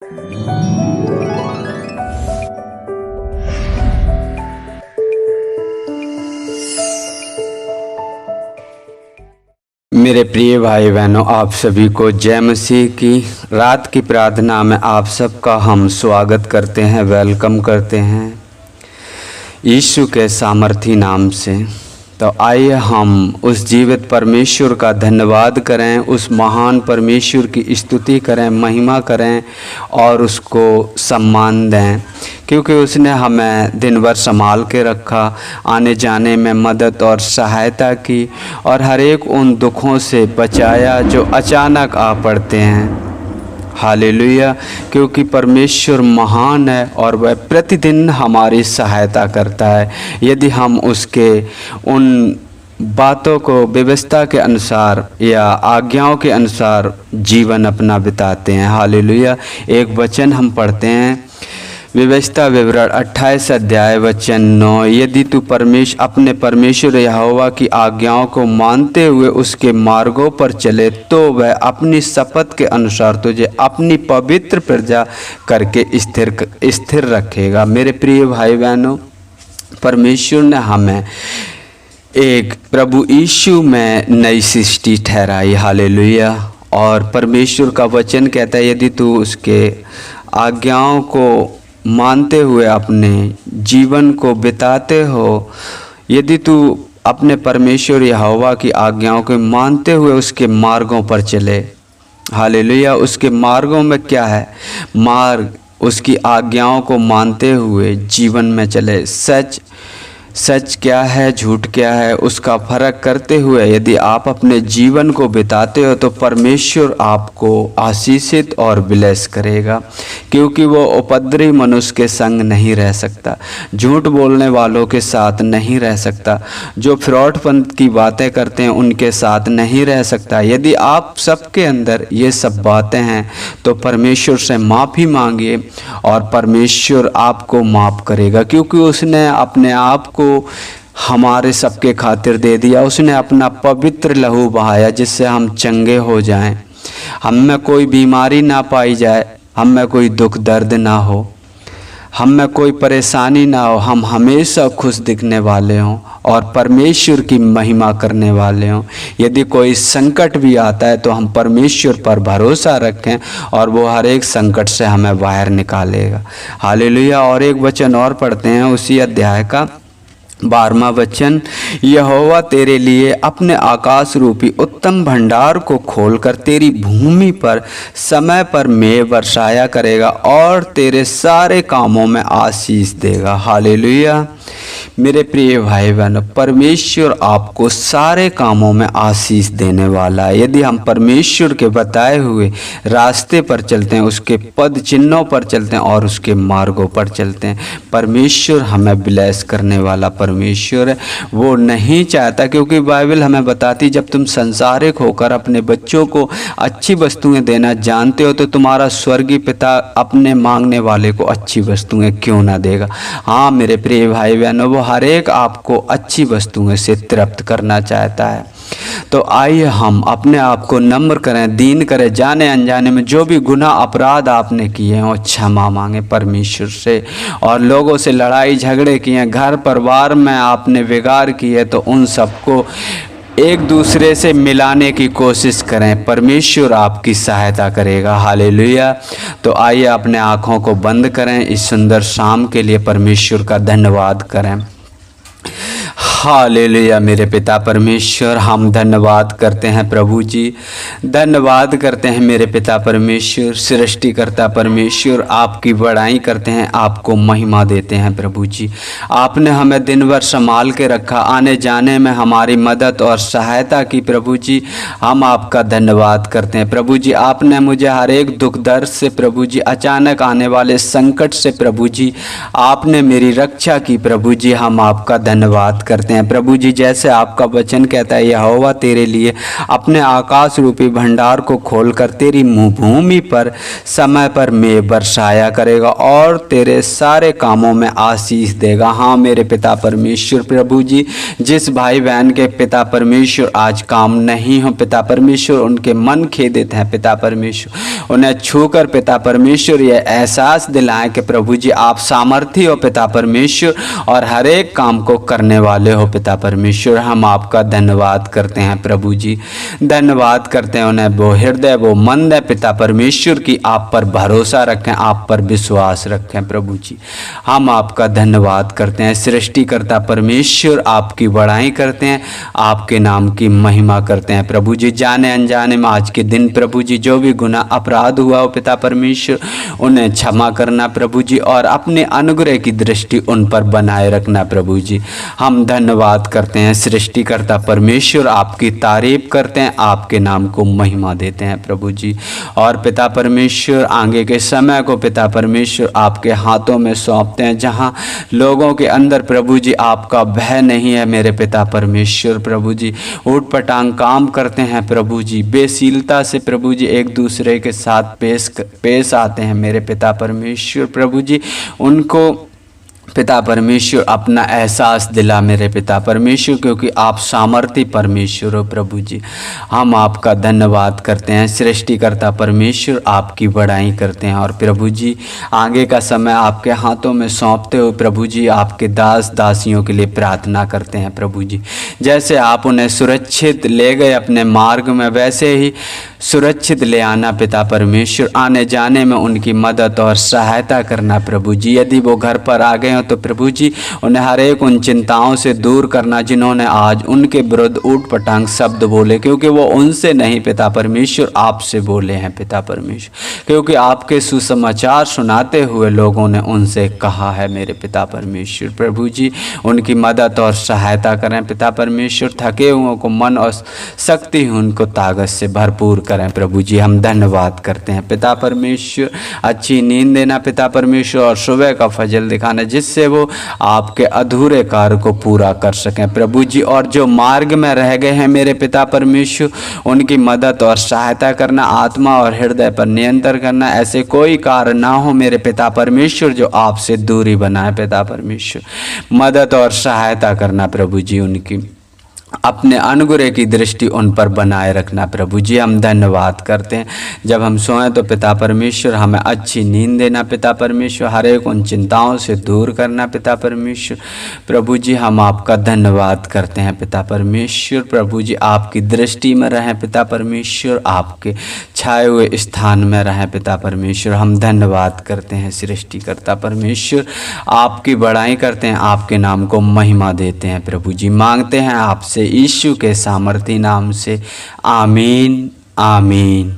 मेरे प्रिय भाई बहनों, आप सभी को जय मसीह की रात की प्रार्थना में आप सबका हम स्वागत करते हैं, वेलकम करते हैं यीशु के सामर्थी नाम से। तो आइए हम उस जीवित परमेश्वर का धन्यवाद करें, उस महान परमेश्वर की स्तुति करें, महिमा करें और उसको सम्मान दें, क्योंकि उसने हमें दिन भर संभाल के रखा, आने जाने में मदद और सहायता की और हर एक उन दुखों से बचाया जो अचानक आ पड़ते हैं। हालेलुया, क्योंकि परमेश्वर महान है और वह प्रतिदिन हमारी सहायता करता है यदि हम उसके उन बातों को व्यवस्था के अनुसार या आज्ञाओं के अनुसार जीवन अपना बिताते हैं। हालेलुया। एक वचन हम पढ़ते हैं, व्यवस्था विवरण 28 अध्याय वचन 9। यदि तू अपने परमेश्वर यहोवा की आज्ञाओं को मानते हुए उसके मार्गों पर चले तो वह अपनी शपथ के अनुसार तुझे अपनी पवित्र प्रजा करके स्थिर रखेगा। मेरे प्रिय भाई बहनों, परमेश्वर ने हमें एक प्रभु यीशु में नई सृष्टि ठहराई। हालेलुया। और परमेश्वर का वचन कहता है, यदि तू उसके आज्ञाओं को मानते हुए अपने जीवन को बिताते हो, यदि तू अपने परमेश्वर यहोवा की आज्ञाओं को मानते हुए उसके मार्गों पर चले। हालेलुया। उसके मार्गों में क्या है? मार्ग उसकी आज्ञाओं को मानते हुए जीवन में चले। सच क्या है, झूठ क्या है, उसका फर्क करते हुए यदि आप अपने जीवन को बिताते हो तो परमेश्वर आपको आशीषित और ब्लेस करेगा, क्योंकि वो उपद्रवी मनुष्य के संग नहीं रह सकता, झूठ बोलने वालों के साथ नहीं रह सकता, जो फ्रॉडपंथ की बातें करते हैं उनके साथ नहीं रह सकता। यदि आप सबके अंदर ये सब बातें हैं तो परमेश्वर से माफ़ी मांगिए और परमेश्वर आपको माफ़ करेगा, क्योंकि उसने अपने आप को हमारे सबके खातिर दे दिया। उसने अपना पवित्र लहू बहाया जिससे हम चंगे हो जाएं, हम में कोई बीमारी ना पाई जाए, हम में कोई दुख दर्द ना हो, हम में कोई परेशानी ना हो, हम हमेशा खुश दिखने वाले हों और परमेश्वर की महिमा करने वाले हों। यदि कोई संकट भी आता है तो हम परमेश्वर पर भरोसा रखें और वो हर एक संकट से हमें बाहर निकालेगा। हालेलुया। और एक वचन और पढ़ते हैं उसी अध्याय का 12वां वचन, यहोवा तेरे लिए अपने आकाश रूपी उत्तम भंडार को खोलकर तेरी भूमि पर समय पर मेघ बरसाया करेगा और तेरे सारे कामों में आशीष देगा। हालेलुया। मेरे प्रिय भाई बहनों, परमेश्वर आपको सारे कामों में आशीष देने वाला है यदि हम परमेश्वर के बताए हुए रास्ते पर चलते हैं, उसके पद चिन्हों पर चलते हैं और उसके मार्गों पर चलते हैं। परमेश्वर हमें ब्लेस करने वाला परमेश्वर है। वो नहीं चाहता, क्योंकि बाइबल हमें बताती, जब तुम संसारिक होकर अपने बच्चों को अच्छी वस्तुएं देना जानते हो तो तुम्हारा स्वर्गीय पिता अपने मांगने वाले को अच्छी वस्तुएं क्यों ना देगा। हाँ मेरे प्रिय भाई बहनों, वो हर एक आपको अच्छी वस्तुएं से तृप्त करना चाहता है। तो आइए हम अपने आप को नम्र करें, दीन करें, जाने अनजाने में जो भी गुनाह अपराध आपने किए हैं वो क्षमा मांगे परमेश्वर से, और लोगों से लड़ाई झगड़े किए हैं, घर परिवार में आपने विगाड़ की है तो उन सबको एक दूसरे से मिलाने की कोशिश करें, परमेश्वर आपकी सहायता करेगा। हालेलुया। तो आइए अपने आँखों को बंद करें, इस सुंदर शाम के लिए परमेश्वर का धन्यवाद करें। हालेलुया। मेरे पिता परमेश्वर, हम धन्यवाद करते हैं प्रभु जी, धन्यवाद करते हैं मेरे पिता परमेश्वर, सृष्टिकर्ता परमेश्वर, आपकी बड़ाई करते हैं, आपको महिमा देते हैं प्रभु जी। आपने हमें दिन भर संभाल के रखा, आने जाने में हमारी मदद और सहायता की प्रभु जी, हम आपका धन्यवाद करते हैं प्रभु जी। आपने मुझे हर एक दुख दर्द से प्रभु जी, अचानक आने वाले संकट से प्रभु जी आपने मेरी रक्षा की प्रभु जी, हम आपका धन्यवाद करते हैं। करते हैं प्रभु जी। जैसे आपका वचन कहता है, यहोवा तेरे लिए अपने आकाश रूपी भंडार को खोलकर तेरी भूमि पर समय पर मेघ बरसाया करेगा और तेरे सारे कामों में आशीष देगा। हाँ मेरे पिता परमेश्वर प्रभु जी, जिस भाई बहन के पिता परमेश्वर आज काम नहीं हो पिता परमेश्वर, उनके मन खेदित हैं पिता परमेश्वर, उन्हें छूकर पिता परमेश्वर ये एहसास दिलाएं कि प्रभु जी आप सामर्थी हो पिता परमेश्वर और हर एक काम को करने वाले हो पिता परमेश्वर। हम आपका धन्यवाद करते हैं प्रभु जी, धन्यवाद करते हैं। उन्हें वो हृदय वो मन है पिता परमेश्वर की आप पर भरोसा रखें, आप पर विश्वास रखें प्रभु जी। हम आपका धन्यवाद करते हैं सृष्टिकर्ता परमेश्वर, आपकी बड़ाई करते हैं, आपके नाम की महिमा करते हैं प्रभु जी। जाने अनजाने में आज के दिन प्रभु जी जो भी गुनाह अपराध हुआ हो पिता परमेश्वर, उन्हें क्षमा करना प्रभु जी और अपने अनुग्रह की दृष्टि उन पर बनाए रखना प्रभु जी। हम धन्यवाद करते हैं सृष्टिकर्ता परमेश्वर, आपकी तारीफ करते हैं, आपके नाम को महिमा देते हैं प्रभु जी। और पिता परमेश्वर आगे के समय को पिता परमेश्वर आपके हाथों में सौंपते हैं, जहाँ लोगों के अंदर प्रभु जी आपका भय नहीं है मेरे पिता परमेश्वर प्रभु जी, ऊट पटांग काम करते हैं प्रभु जी, बेसीलता से प्रभु जी एक दूसरे के साथ पेश आते हैं मेरे पिता परमेश्वर प्रभु जी, उनको पिता परमेश्वर अपना एहसास दिला मेरे पिता परमेश्वर, क्योंकि आप सामर्थी परमेश्वर हो प्रभु जी। हम आपका धन्यवाद करते हैं सृष्टिकर्ता परमेश्वर, आपकी बड़ाई करते हैं और प्रभु जी आगे का समय आपके हाथों में सौंपते हो प्रभु जी, आपके दास दासियों के लिए प्रार्थना करते हैं प्रभु जी। जैसे आप उन्हें सुरक्षित ले गए अपने मार्ग में, वैसे ही सुरक्षित ले आना पिता परमेश्वर, आने जाने में उनकी मदद और सहायता करना प्रभु जी। यदि वो घर पर आ गए हो तो प्रभु जी उन्हें हर एक उन चिंताओं से दूर करना जिन्होंने आज उनके विरुद्ध ऊट पटांग शब्द बोले, क्योंकि वो उनसे नहीं पिता परमेश्वर आपसे बोले हैं पिता परमेश्वर, क्योंकि आपके सुसमाचार सुनाते हुए लोगों ने उनसे कहा है मेरे पिता परमेश्वर प्रभु जी। उनकी मदद और सहायता करें पिता परमेश्वर, थके हुओं को मन और शक्ति उनको ताकत से भरपूर करें प्रभु जी। हम धन्यवाद करते हैं पिता परमेश्वर, अच्छी नींद देना पिता परमेश्वर और सुबह का फजल दिखाना जिससे वो आपके अधूरे कार्य को पूरा कर सकें प्रभु जी। और जो मार्ग में रह गए हैं मेरे पिता परमेश्वर, उनकी मदद और सहायता करना, आत्मा और हृदय पर नियंत्रण करना, ऐसे कोई कार्य ना हो मेरे पिता परमेश्वर जो आपसे दूरी बनाए पिता परमेश्वर। मदद और सहायता करना प्रभु जी, उनकी अपने अनुग्रह की दृष्टि उन पर बनाए रखना प्रभु जी। हम धन्यवाद करते हैं जब हम सोएं तो पिता परमेश्वर हमें अच्छी नींद देना पिता परमेश्वर, हर एक उन चिंताओं से दूर करना पिता परमेश्वर प्रभु जी। हम आपका धन्यवाद करते हैं पिता परमेश्वर प्रभु जी, आपकी दृष्टि में रहें पिता परमेश्वर, आपके छाए हुए स्थान में रहें पिता परमेश्वर। हम धन्यवाद करते हैं सृष्टिकर्ता परमेश्वर, आपकी बड़ाई करते हैं, आपके नाम को महिमा देते हैं प्रभु जी। मांगते हैं आपसे यीशु के सामर्थी नाम से, आमीन आमीन।